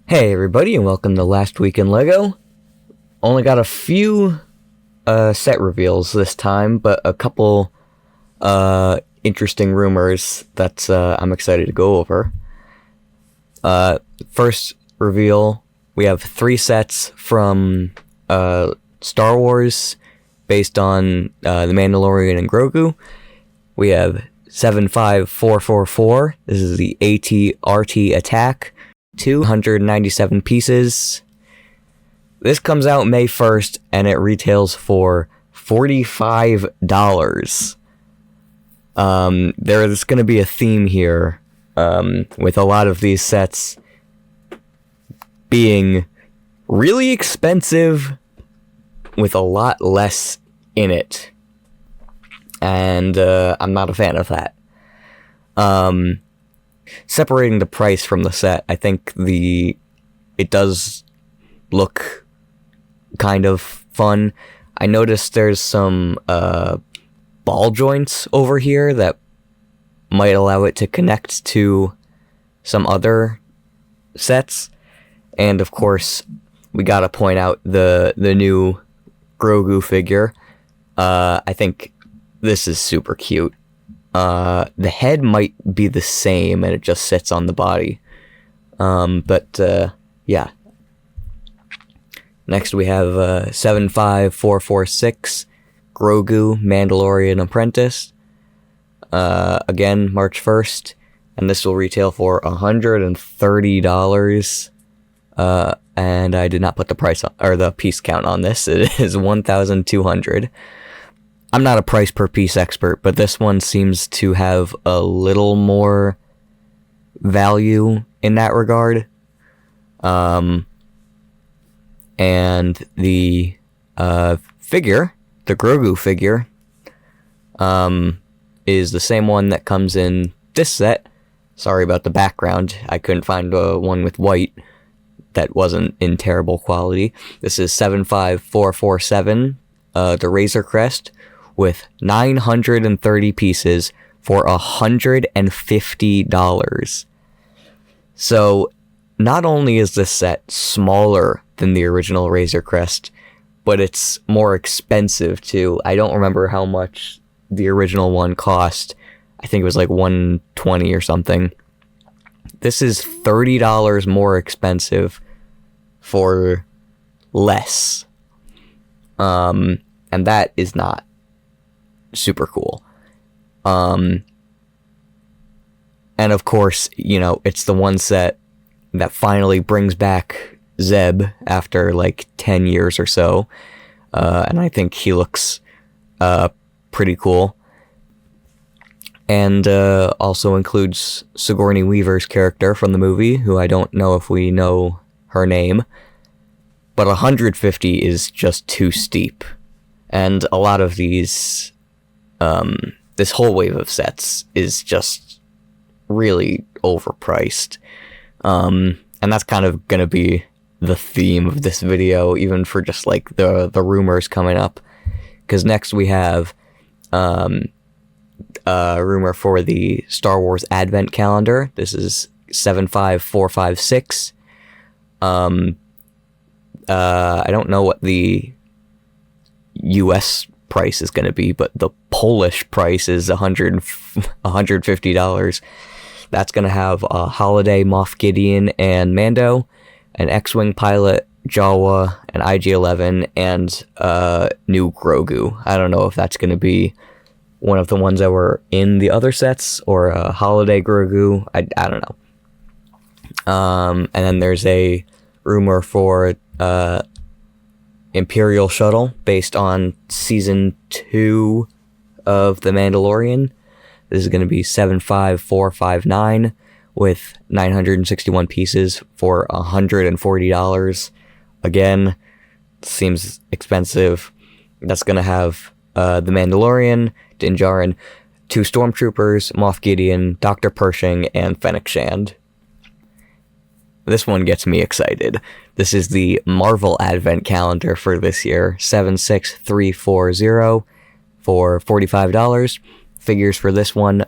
Hey everybody, and welcome to Last Week in LEGO. Only got a few set reveals this time, but a couple interesting rumors that I'm excited to go over. First reveal, we have 3 sets from Star Wars based on The Mandalorian and Grogu. We have 75444, this is the AT-RT attack. 297 pieces. This comes out May 1st and it retails for $45. There's going to be a theme here with a lot of these sets being really expensive with a lot less in it. And I'm not a fan of that. Separating the price from the set, I think it does look kind of fun. I noticed there's some ball joints over here that might allow it to connect to some other sets. And of course, we gotta point out the new Grogu figure. I think this is super cute. The head might be the same and it just sits on the body. Yeah. Next we have 75446 Grogu Mandalorian Apprentice. Again, March 1st, and this will retail for $130. And I did not put the price on, or the piece count on this. It is 1,200. I'm not a price per piece expert, but this one seems to have a little more value in that regard. And the figure, the Grogu figure, is the same one that comes in this set. Sorry about the background. I couldn't find one with white that wasn't in terrible quality. This is 75447, the Razor Crest, with 930 pieces for $150. So, not only is this set smaller than the original Razor Crest, but it's more expensive too. I don't remember how much the original one cost. I think it was like $120 or something. This is $30 more expensive for less. And that is not super cool. And of course, it's the one set that finally brings back Zeb after like 10 years or so. And I think he looks pretty cool. And also includes Sigourney Weaver's character from the movie, who I don't know if we know her name. But 150 is just too steep. And a lot of these this whole wave of sets is just really overpriced. And that's kind of gonna be the theme of this video, even for just like the rumors coming up. Because next we have a rumor for the Star Wars Advent Calendar. This is 75456. I don't know what the US price is going to be, but the Polish price is $150. That's going to have a Holiday Moff Gideon and Mando, an X-Wing pilot, Jawa, an IG-11, and new Grogu. I don't know if that's going to be one of the ones that were in the other sets, or a Holiday Grogu. I don't know. And then there's a rumor for Imperial Shuttle based on Season 2 of The Mandalorian. This is going to be 75459 with 961 pieces for $140. Again, seems expensive. That's going to have The Mandalorian, Din Djarin, 2 Stormtroopers, Moff Gideon, Dr. Pershing, and Fennec Shand. This one gets me excited. This is the Marvel Advent Calendar for this year, 76340 for $45. Figures for this one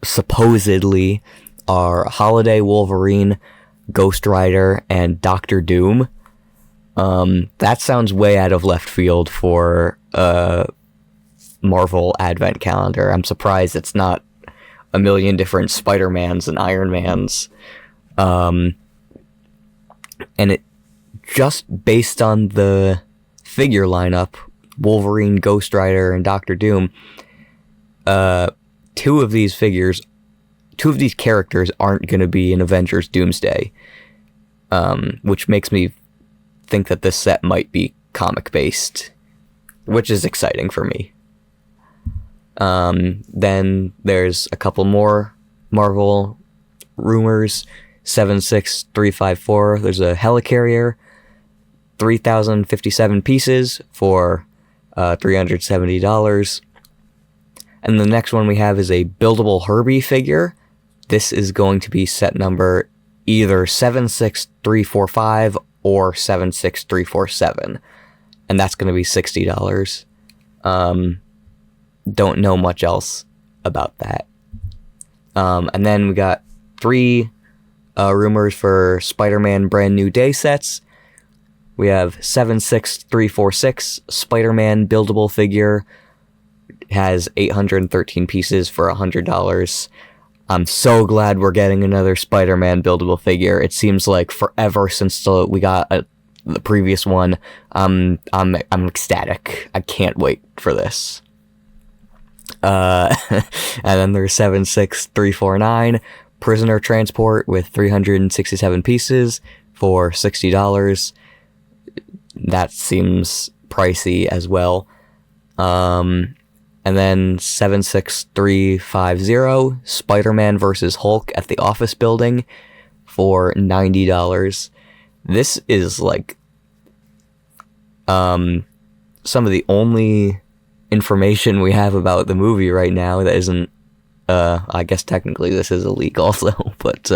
supposedly are Holiday Wolverine, Ghost Rider and Doctor Doom. That sounds way out of left field for Marvel Advent Calendar. I'm surprised it's not a million different Spider-Mans and Iron Mans. And it just based on the figure lineup, Wolverine, Ghost Rider, and Doctor Doom, two of these characters aren't going to be in Avengers Doomsday, which makes me think that this set might be comic-based, which is exciting for me. Then there's a couple more Marvel rumors. 76354, there's a helicarrier, 3,057 pieces for $370. And the next one we have is a buildable Herbie figure. This is going to be set number either 76345 or 76347. And that's going to be $60. Don't know much else about that. And then we got 3 rumors for Spider-Man Brand New Day sets. We have 76346 Spider-Man buildable figure. Has 813 pieces for $100. I'm so glad we're getting another Spider-Man buildable figure. It seems like forever since we got the previous one. I'm ecstatic. I can't wait for this. And then there's 76349 Prisoner Transport with 367 pieces for $60. That seems pricey as well. And then 76350 Spider-Man vs. Hulk at the Office Building for $90. This is like some of the only information we have about the movie right now that isn't I guess technically this is illegal though, but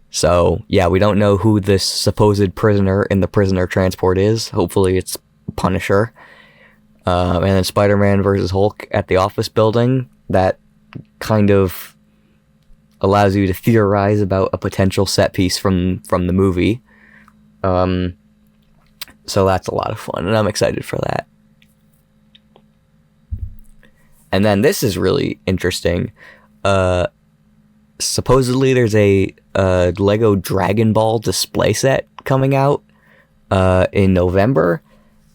so yeah, we don't know who this supposed prisoner in the Prisoner Transport is. Hopefully it's Punisher. And then Spider-Man vs. Hulk at the Office Building, that kind of allows you to theorize about a potential set piece from the movie. So that's a lot of fun, and I'm excited for that. And then this is really interesting. Supposedly there's a Lego Dragon Ball display set coming out in November.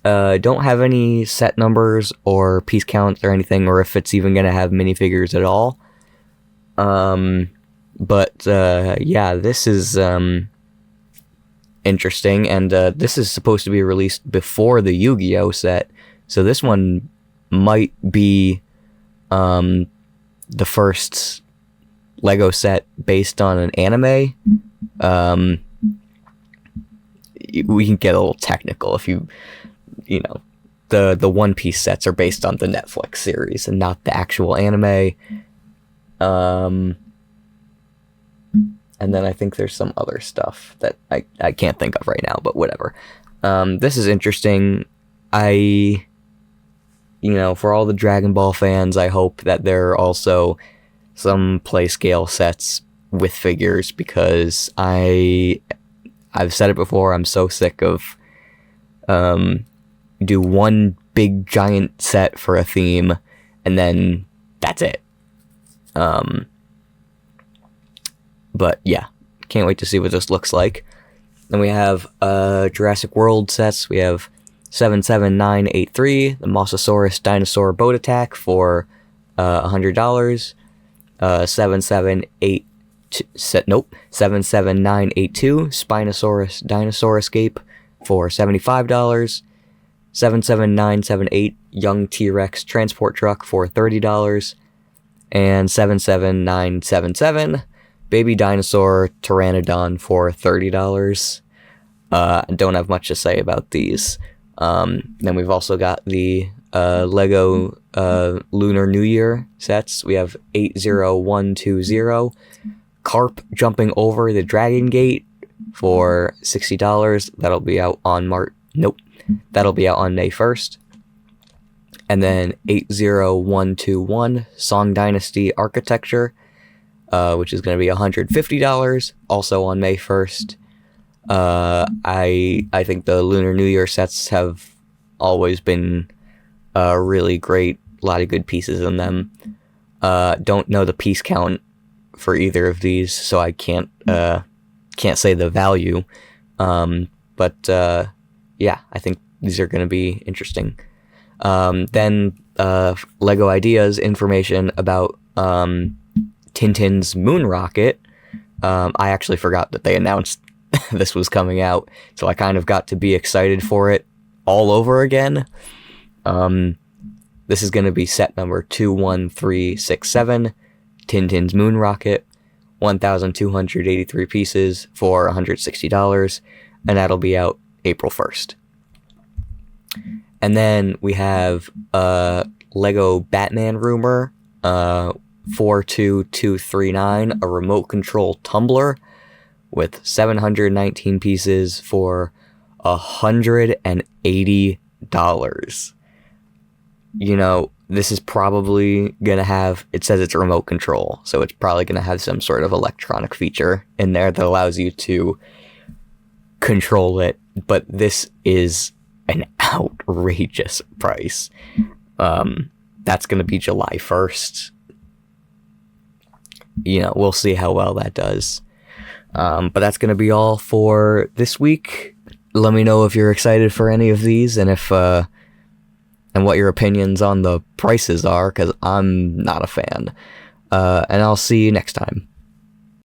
Don't have any set numbers or piece counts or anything, or if it's even going to have minifigures at all. But yeah, this is interesting, and this is supposed to be released before the Yu-Gi-Oh set, so this one might be the first Lego set based on an anime. We can get a little technical if you know, the One Piece sets are based on the Netflix series and not the actual anime. And then I think there's some other stuff that I can't think of right now, but whatever. This is interesting. For all the Dragon Ball fans, I hope that there are also some play scale sets with figures, because I've said it before, I'm so sick of do one big giant set for a theme and then that's it. But yeah, can't wait to see what this looks like. Then we have Jurassic World sets. We have 77983, the Mosasaurus Dinosaur Boat Attack for $100. 77982, Spinosaurus Dinosaur Escape for $75. 77978, Young T-Rex Transport Truck for $30. And 77977, Baby Dinosaur Pteranodon for $30. Don't have much to say about these. Then we've also got the Lego Lunar New Year sets. We have 80120, Carp Jumping Over the Dragon Gate for $60. That'll be out on That'll be out on May 1st. And then 80121, Song Dynasty Architecture, which is going to be $150, also on May 1st. I think the Lunar New Year sets have always been really great. A lot of good pieces in them. Don't know the piece count for either of these, so I can't say the value. But yeah, I think these are going to be interesting. Then LEGO Ideas information about Tintin's moon rocket. I actually forgot that they announced this was coming out, so I kind of got to be excited for it all over again. This is going to be set number 21367, Tintin's moon rocket, 1,283 pieces for $160, and that'll be out April 1st. And then we have LEGO Batman rumor, 42239, a remote control tumbler with 719 pieces for $180. You know, this is probably gonna have, it says it's a remote control, so it's probably gonna have some sort of electronic feature in there that allows you to control it, but this is an outrageous price. That's gonna be July 1st. You know, we'll see how well that does. But that's gonna be all for this week. Let me know if you're excited for any of these, and if and what your opinions on the prices are, because I'm not a fan. And I'll see you next time.